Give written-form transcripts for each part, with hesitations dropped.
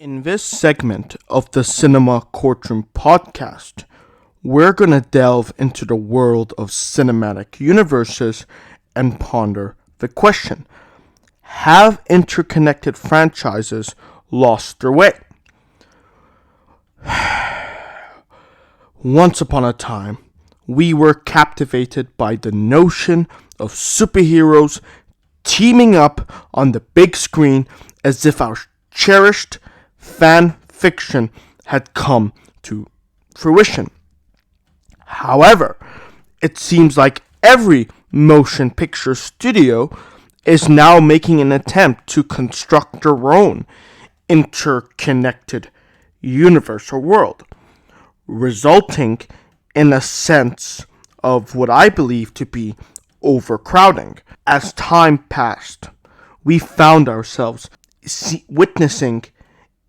In this segment of the Cinema Courtroom podcast, we're going to delve into the world of cinematic universes and ponder the question: have interconnected franchises lost their way? Once upon a time, we were captivated by the notion of superheroes teaming up on the big screen as if our cherished fan fiction had come to fruition. However, it seems like every motion picture studio is now making an attempt to construct their own interconnected universe or world, resulting in a sense of what I believe to be overcrowding. As time passed, we found ourselves witnessing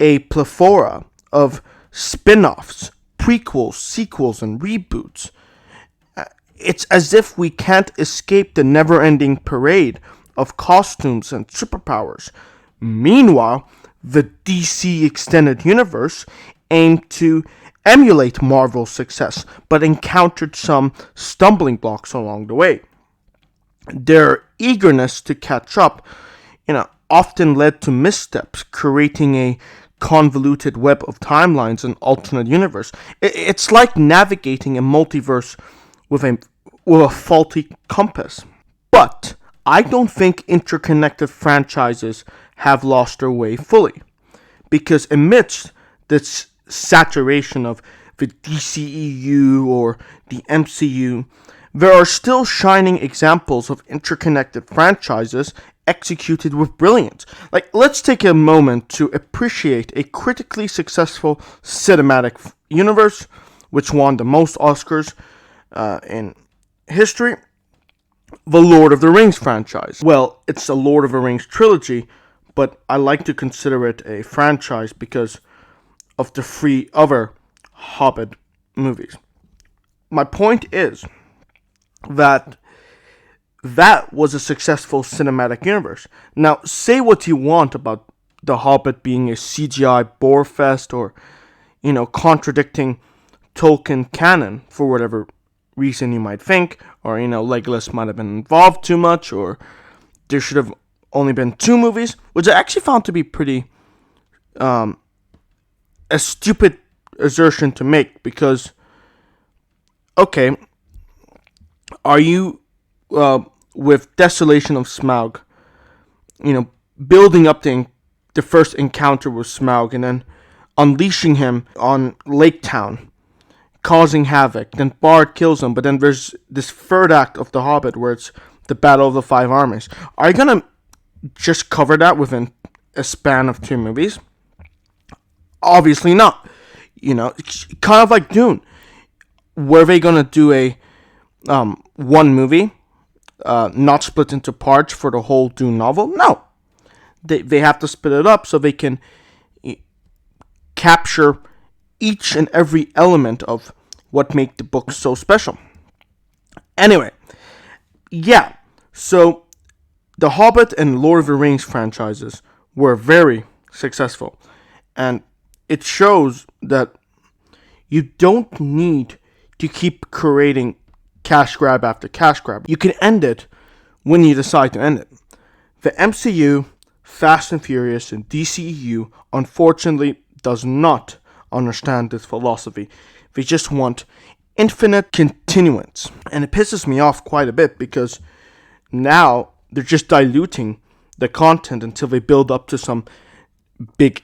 a plethora of spin-offs, prequels, sequels, and reboots. It's as if we can't escape the never-ending parade of costumes and superpowers. Meanwhile, the DC Extended Universe aimed to emulate Marvel's success, but encountered some stumbling blocks along the way. Their eagerness to catch up, often led to missteps, creating a convoluted web of timelines and alternate universe. It's like navigating a multiverse with a faulty compass. But I don't think interconnected franchises have lost their way fully, because amidst this saturation of the DCEU or the MCU, there are still shining examples of interconnected franchises executed with brilliance. Let's take a moment to appreciate a critically successful cinematic universe, which won the most Oscars in history: the Lord of the Rings franchise. Well, it's a Lord of the Rings trilogy, but I like to consider it a franchise because of the 3 other Hobbit movies. My point is that was a successful cinematic universe. Now, say what you want about The Hobbit being a CGI bore fest or, contradicting Tolkien canon for whatever reason you might think, or, Legolas might have been involved too much, or there should have only been 2 movies, which I actually found to be pretty a stupid assertion to make, because, okay, are you with Desolation of Smaug, building up the first encounter with Smaug and then unleashing him on Lake Town, causing havoc, then Bard kills him, but then there's this third act of The Hobbit where it's the Battle of the 5 Armies. Are you gonna just cover that within a span of 2 movies? Obviously not. Kind of like Dune. Were they gonna do a one movie, not split into parts for the whole Dune novel? No. They have to split it up so they can capture each and every element of what make the book so special. Anyway, yeah. So the Hobbit and Lord of the Rings franchises were very successful, and it shows that you don't need to keep creating cash grab after cash grab. You can end it when you decide to end it. The MCU, Fast and Furious, and DCEU unfortunately does not understand this philosophy. They just want infinite continuance. And it pisses me off quite a bit, because now they're just diluting the content until they build up to some big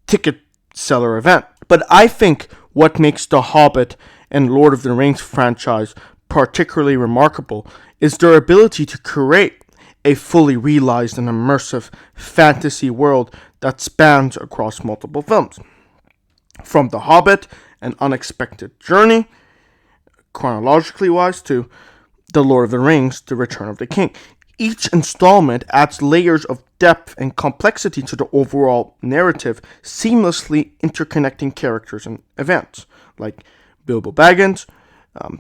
ticket seller event. But I think what makes The Hobbit and Lord of the Rings franchise particularly remarkable is their ability to create a fully realized and immersive fantasy world that spans across multiple films. From The Hobbit, An Unexpected Journey, chronologically wise, to The Lord of the Rings, The Return of the King. Each installment adds layers of depth and complexity to the overall narrative, seamlessly interconnecting characters and events, like Bilbo Baggins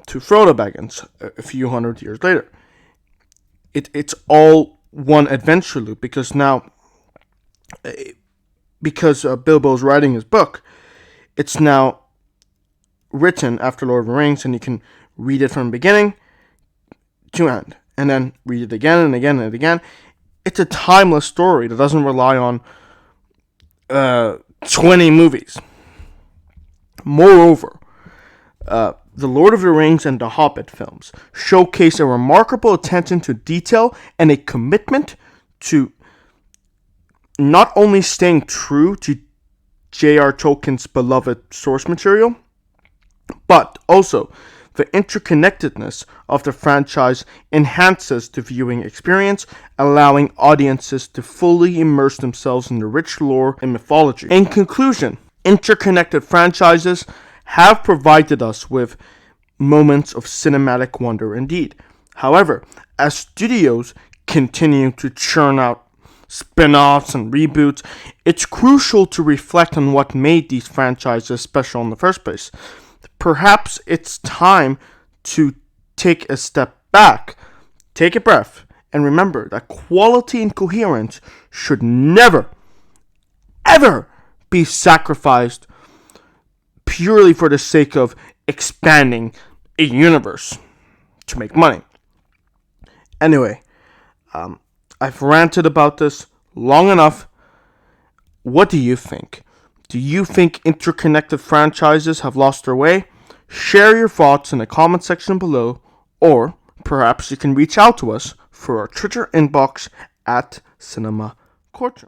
to Frodo Baggins a few hundred years later. It's all one adventure loop, because now because Bilbo's writing his book, it's now written after Lord of the Rings, and you can read it from the beginning to end, and then read it again and again and again. It's a timeless story that doesn't rely on 20 movies. Moreover, the Lord of the Rings and the Hobbit films showcase a remarkable attention to detail and a commitment to not only staying true to J.R. Tolkien's beloved source material, but also the interconnectedness of the franchise enhances the viewing experience, allowing audiences to fully immerse themselves in the rich lore and mythology. In conclusion, interconnected franchises have provided us with moments of cinematic wonder indeed. However, as studios continue to churn out spin-offs and reboots, it's crucial to reflect on what made these franchises special in the first place. Perhaps it's time to take a step back, take a breath, and remember that quality and coherence should never, ever be sacrificed purely for the sake of expanding a universe to make money. Anyway, I've ranted about this long enough. What do you think? Do you think interconnected franchises have lost their way? Share your thoughts in the comment section below, or perhaps you can reach out to us for our Twitter inbox at Cinema Courtroom.